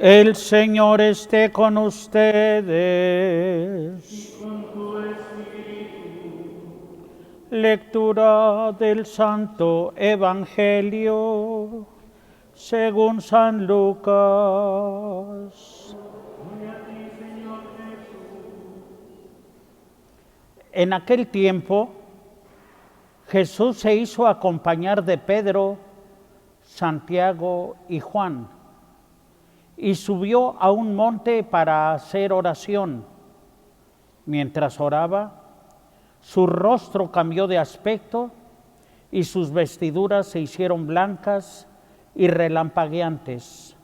El Señor esté con ustedes. Lectura del Santo Evangelio según San Lucas. En aquel tiempo, Jesús se hizo acompañar de Pedro, Santiago y Juan, y subió a un monte para hacer oración. Mientras oraba, su rostro cambió de aspecto y sus vestiduras se hicieron blancas y relampagueantes.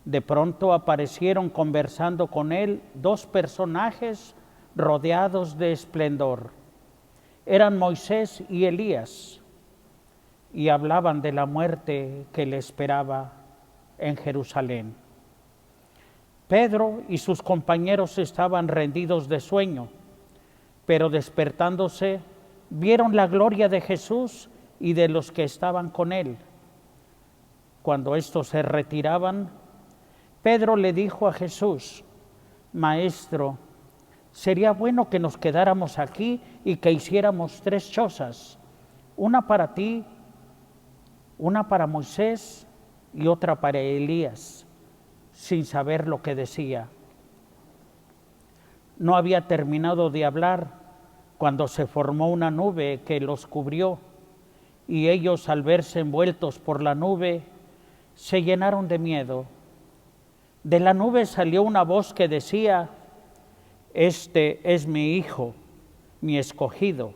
De pronto aparecieron conversando con él dos personajes rodeados de esplendor. Eran Moisés y Elías, y hablaban de la muerte que le esperaba en Jerusalén. Pedro y sus compañeros estaban rendidos de sueño, pero despertándose vieron la gloria de Jesús y de los que estaban con él. Cuando estos se retiraban, Pedro le dijo a Jesús: Maestro, sería bueno que nos quedáramos aquí y que hiciéramos 3 chozas, una para ti, una para Moisés y otra para Elías, sin saber lo que decía. No había terminado de hablar cuando se formó una nube que los cubrió, y ellos, al verse envueltos por la nube, se llenaron de miedo. De la nube salió una voz que decía: Este es mi Hijo, mi escogido,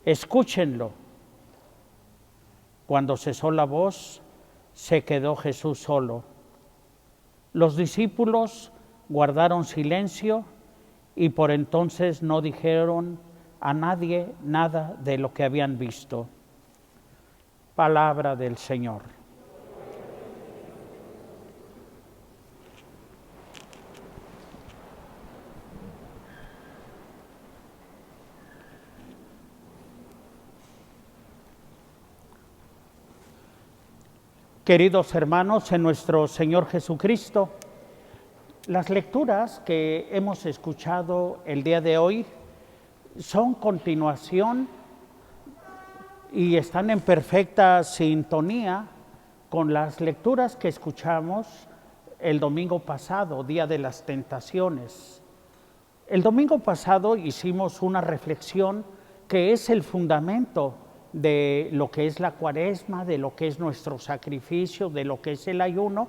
escúchenlo. Cuando cesó la voz, se quedó Jesús solo. Los discípulos guardaron silencio y por entonces no dijeron a nadie nada de lo que habían visto. Palabra del Señor. Queridos hermanos, en nuestro Señor Jesucristo, las lecturas que hemos escuchado el día de hoy son continuación y están en perfecta sintonía con las lecturas que escuchamos el domingo pasado, Día de las Tentaciones. El domingo pasado hicimos una reflexión que es el fundamento de lo que es la Cuaresma, de lo que es nuestro sacrificio, de lo que es el ayuno,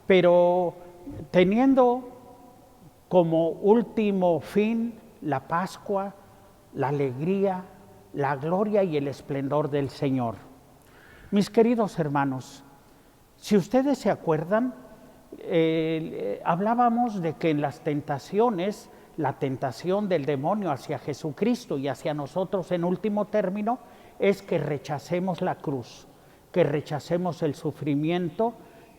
pero teniendo como último fin la Pascua, la alegría, la gloria y el esplendor del Señor. Mis queridos hermanos, si ustedes se acuerdan, hablábamos de que en las tentaciones, la tentación del demonio hacia Jesucristo y hacia nosotros en último término, es que rechacemos la cruz, que rechacemos el sufrimiento,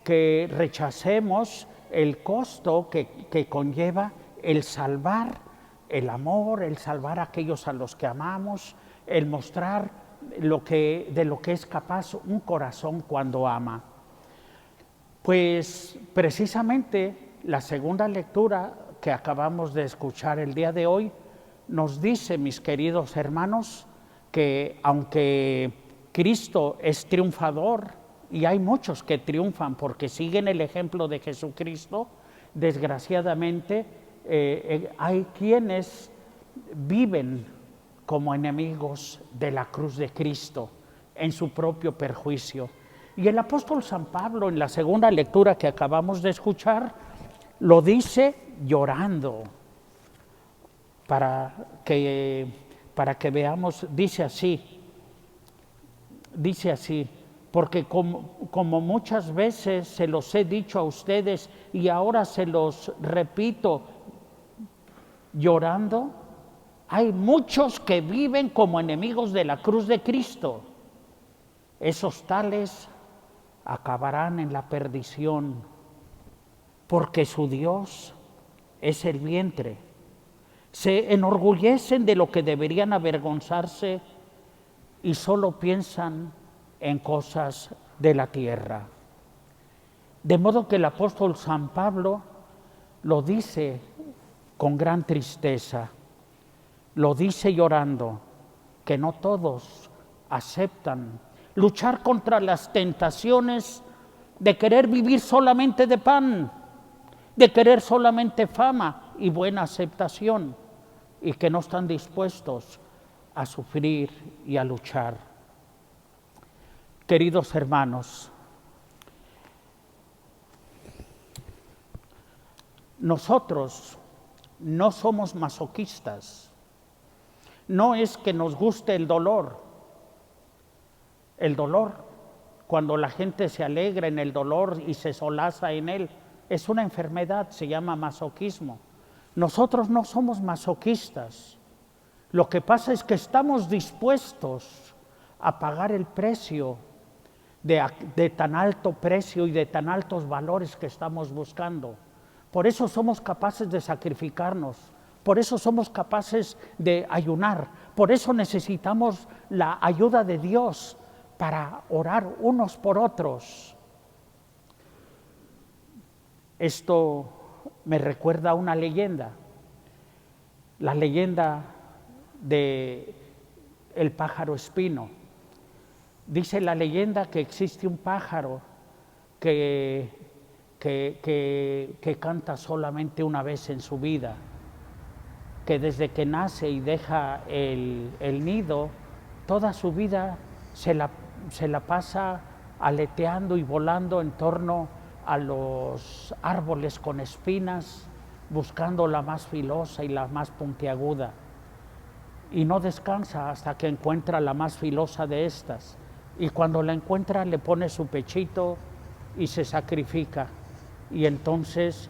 que rechacemos el costo que conlleva el salvar el amor, el salvar a aquellos a los que amamos, el mostrar de lo que es capaz un corazón cuando ama. Pues precisamente la segunda lectura que acabamos de escuchar el día de hoy nos dice, mis queridos hermanos, que aunque Cristo es triunfador, y hay muchos que triunfan porque siguen el ejemplo de Jesucristo, desgraciadamente hay quienes viven como enemigos de la cruz de Cristo en su propio perjuicio. Y el apóstol San Pablo, en la segunda lectura que acabamos de escuchar, lo dice llorando, para que veamos, dice así, porque como muchas veces se los he dicho a ustedes y ahora se los repito llorando, hay muchos que viven como enemigos de la cruz de Cristo. Esos tales acabarán en la perdición, porque su Dios es el vientre. Se enorgullecen de lo que deberían avergonzarse y solo piensan en cosas de la tierra. De modo que el apóstol San Pablo lo dice con gran tristeza, lo dice llorando, que no todos aceptan luchar contra las tentaciones de querer vivir solamente de pan, de querer solamente fama y buena aceptación, y que no están dispuestos a sufrir y a luchar. Queridos hermanos, nosotros no somos masoquistas. No es que nos guste el dolor. El dolor, cuando la gente se alegra en el dolor y se solaza en él, es una enfermedad, se llama masoquismo. Nosotros no somos masoquistas. Lo que pasa es que estamos dispuestos a pagar el precio de tan alto precio y de tan altos valores que estamos buscando. Por eso somos capaces de sacrificarnos, por eso somos capaces de ayunar, por eso necesitamos la ayuda de Dios para orar unos por otros. Esto me recuerda a una leyenda, la leyenda de el pájaro espino. Dice la leyenda que existe un pájaro que canta solamente una vez en su vida, que desde que nace y deja el nido, toda su vida se la pasa aleteando y volando en torno a los árboles con espinas, buscando la más filosa y la más puntiaguda, y no descansa hasta que encuentra la más filosa de estas, y cuando la encuentra le pone su pechito y se sacrifica. Y entonces,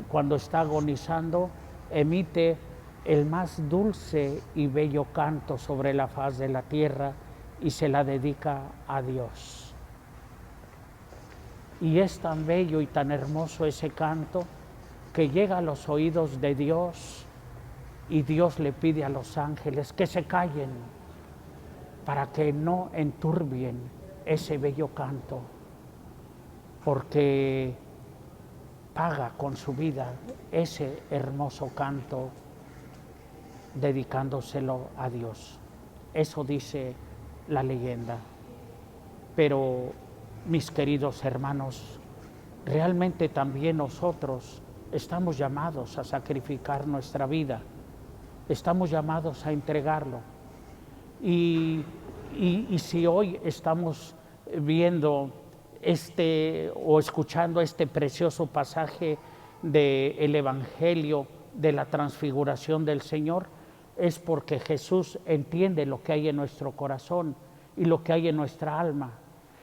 cuando está agonizando, emite el más dulce y bello canto sobre la faz de la tierra y se la dedica a Dios. Y es tan bello y tan hermoso ese canto que llega a los oídos de Dios, y Dios le pide a los ángeles que se callen para que no enturbien ese bello canto, porque paga con su vida ese hermoso canto dedicándoselo a Dios. Eso dice la leyenda. Pero, mis queridos hermanos, realmente también nosotros estamos llamados a sacrificar nuestra vida, estamos llamados a entregarlo. Y si hoy estamos viendo o escuchando este precioso pasaje del Evangelio de la transfiguración del Señor, es porque Jesús entiende lo que hay en nuestro corazón y lo que hay en nuestra alma,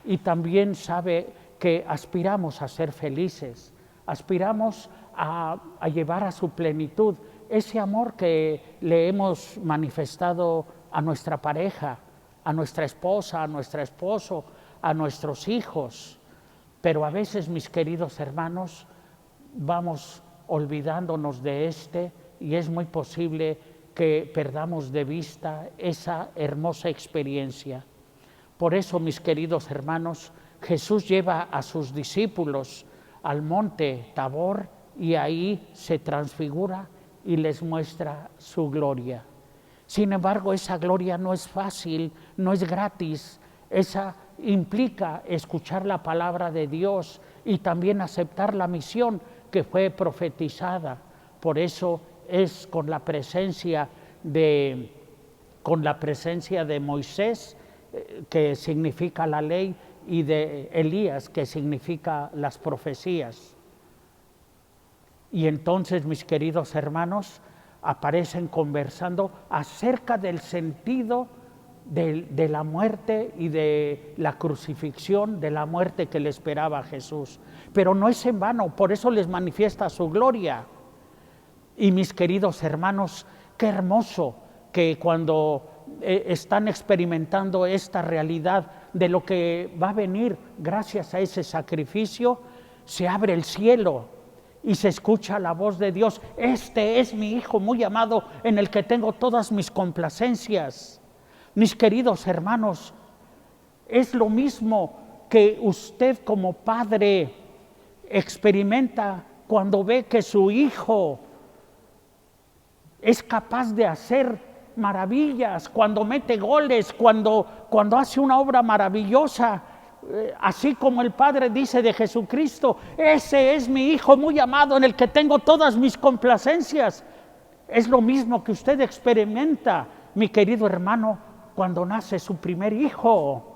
y también sabe que aspiramos a ser felices, aspiramos a llevar a su plenitud ese amor que le hemos manifestado a nuestra pareja, a nuestra esposa, a nuestro esposo, a nuestros hijos. Pero a veces, mis queridos hermanos, vamos olvidándonos de y es muy posible que perdamos de vista esa hermosa experiencia. Por eso, mis queridos hermanos, Jesús lleva a sus discípulos al monte Tabor y ahí se transfigura y les muestra su gloria. Sin embargo, esa gloria no es fácil, no es gratis. Esa implica escuchar la palabra de Dios y también aceptar la misión que fue profetizada. Por eso es con la presencia de Moisés, que significa la ley, y de Elías, que significa las profecías. Y entonces, mis queridos hermanos, aparecen conversando acerca del sentido de la muerte y de la crucifixión, de la muerte que le esperaba a Jesús. Pero no es en vano, por eso les manifiesta su gloria. Y mis queridos hermanos, qué hermoso que cuando están experimentando esta realidad de lo que va a venir gracias a ese sacrificio, se abre el cielo y se escucha la voz de Dios: este es mi Hijo muy amado, en el que tengo todas mis complacencias. Mis queridos hermanos, es lo mismo que usted como padre experimenta cuando ve que su hijo es capaz de hacer maravillas, cuando mete goles, cuando hace una obra maravillosa, así como el Padre dice de Jesucristo: ese es mi Hijo muy amado en el que tengo todas mis complacencias. Es lo mismo que usted experimenta, mi querido hermano, cuando nace su primer hijo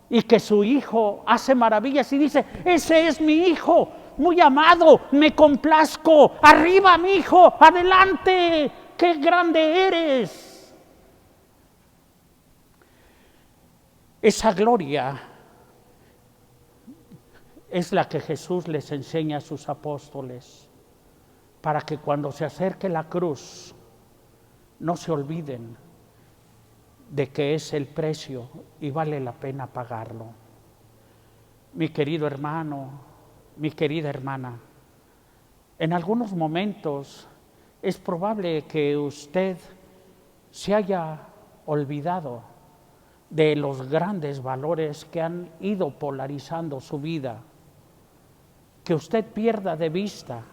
y que su hijo hace maravillas y dice: ese es mi hijo muy amado, me complazco, arriba mi hijo, adelante, qué grande eres. Esa gloria es la que Jesús les enseña a sus apóstoles, para que cuando se acerque la cruz no se olviden de que es el precio y vale la pena pagarlo. Mi querido hermano, mi querida hermana, en algunos momentos es probable que usted se haya olvidado de los grandes valores que han ido polarizando su vida, que usted pierda de vista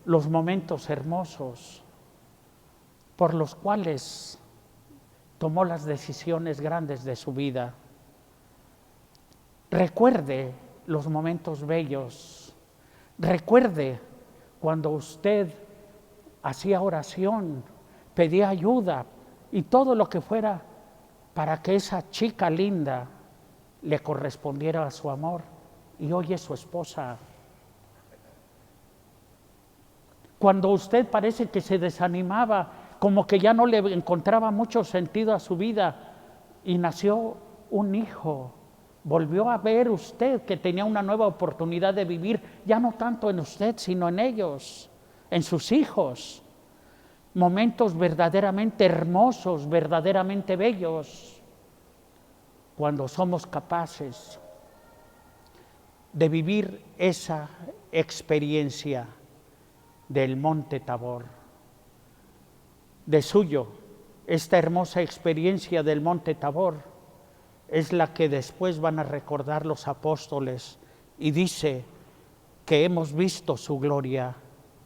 los momentos hermosos por los cuales tomó las decisiones grandes de su vida. Recuerde los momentos bellos, recuerde cuando usted hacía oración, pedía ayuda y todo lo que fuera para que esa chica linda le correspondiera a su amor, y hoy es su esposa. Cuando usted parece que se desanimaba, como que ya no le encontraba mucho sentido a su vida, y nació un hijo, volvió a ver usted que tenía una nueva oportunidad de vivir, ya no tanto en usted, sino en ellos, en sus hijos. Momentos verdaderamente hermosos, verdaderamente bellos, cuando somos capaces de vivir esa experiencia del Monte Tabor. De suyo, esta hermosa experiencia del Monte Tabor es la que después van a recordar los apóstoles, y dice que hemos visto su gloria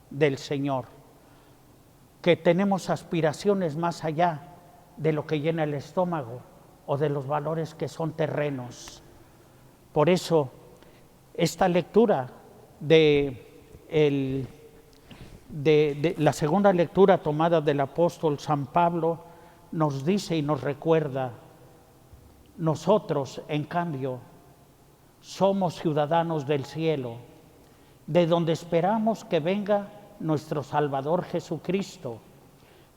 del Señor, que tenemos aspiraciones más allá de lo que llena el estómago o de los valores que son terrenos. Por eso, esta lectura de la segunda lectura tomada del apóstol San Pablo nos dice y nos recuerda: nosotros, en cambio, somos ciudadanos del cielo, de donde esperamos que venga nuestro Salvador Jesucristo.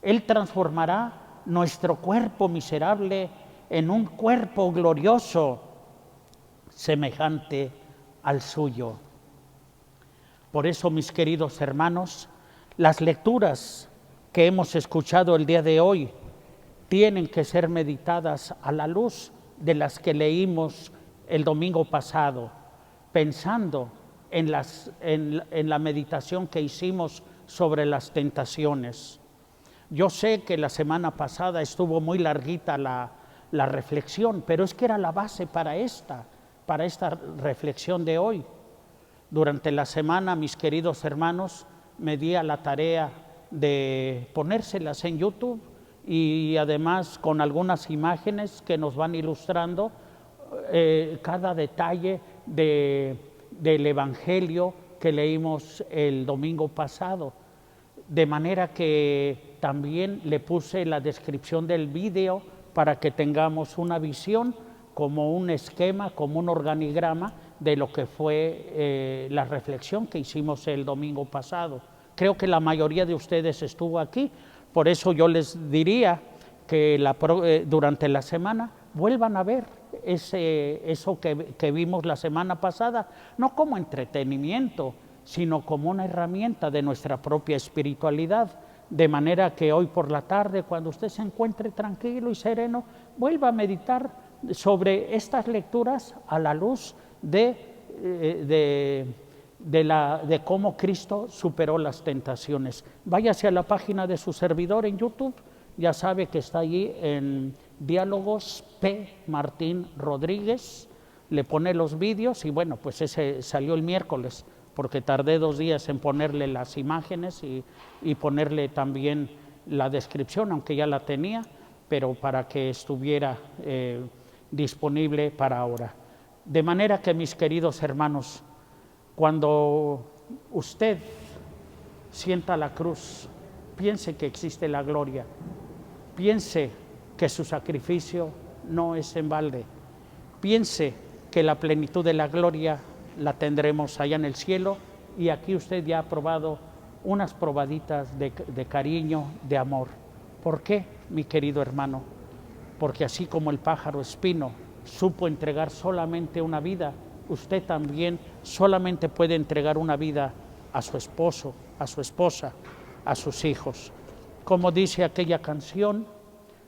Él transformará nuestro cuerpo miserable en un cuerpo glorioso, semejante al suyo. Por eso, mis queridos hermanos, las lecturas que hemos escuchado el día de hoy tienen que ser meditadas a la luz de las que leímos el domingo pasado, pensando en la meditación que hicimos sobre las tentaciones. Yo sé que la semana pasada estuvo muy larguita la reflexión, pero es que era la base para esta reflexión de hoy. Durante la semana, mis queridos hermanos, me di a la tarea de ponérselas en YouTube, y además con algunas imágenes que nos van ilustrando cada detalle del Evangelio que leímos el domingo pasado, de manera que también le puse la descripción del vídeo para que tengamos una visión, como un esquema, como un organigrama de lo que fue la reflexión que hicimos el domingo pasado. Creo que la mayoría de ustedes estuvo aquí, por eso yo les diría que durante la semana vuelvan a ver eso que vimos la semana pasada, no como entretenimiento, sino como una herramienta de nuestra propia espiritualidad, de manera que hoy por la tarde, cuando usted se encuentre tranquilo y sereno, vuelva a meditar sobre estas lecturas a la luz de cómo Cristo superó las tentaciones. Váyase a la página de su servidor en YouTube, ya sabe que está allí en Diálogos P. Martín Rodríguez, le pone los vídeos y bueno, pues ese salió el miércoles, porque tardé 2 días en ponerle las imágenes y ponerle también la descripción, aunque ya la tenía, pero para que estuviera disponible para ahora. De manera que, mis queridos hermanos, cuando usted sienta la cruz, piense que existe la gloria, piense que su sacrificio no es en balde, piense que la plenitud de la gloria la tendremos allá en el cielo, y aquí usted ya ha probado unas probaditas de cariño, de amor. ¿Por qué, mi querido hermano? Porque así como el pájaro espino supo entregar solamente una vida, usted también solamente puede entregar una vida a su esposo, a su esposa, a sus hijos. Como dice aquella canción,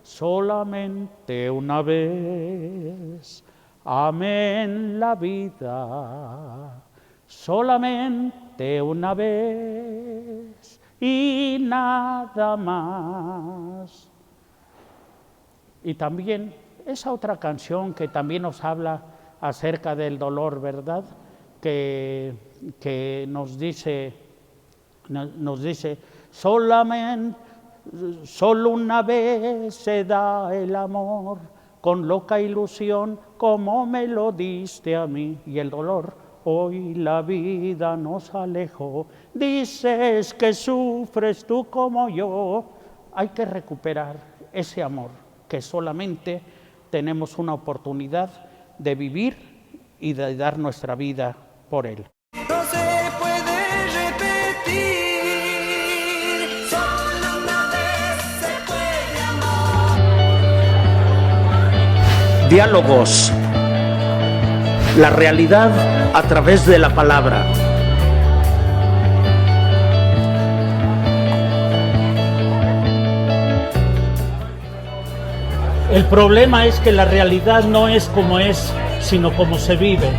solamente una vez amé en la vida, solamente una vez y nada más. Y también esa otra canción que también nos habla acerca del dolor, ¿verdad? Que nos dice, solo una vez se da el amor, con loca ilusión como me lo diste a mí, y el dolor hoy la vida nos alejó. Dices que sufres tú como yo. Hay que recuperar ese amor que solamente tenemos una oportunidad de vivir y de dar nuestra vida por él. No se puede repetir, solo una vez se puede amar. Diálogos. La realidad a través de la palabra. El problema es que la realidad no es como es, sino como se vive.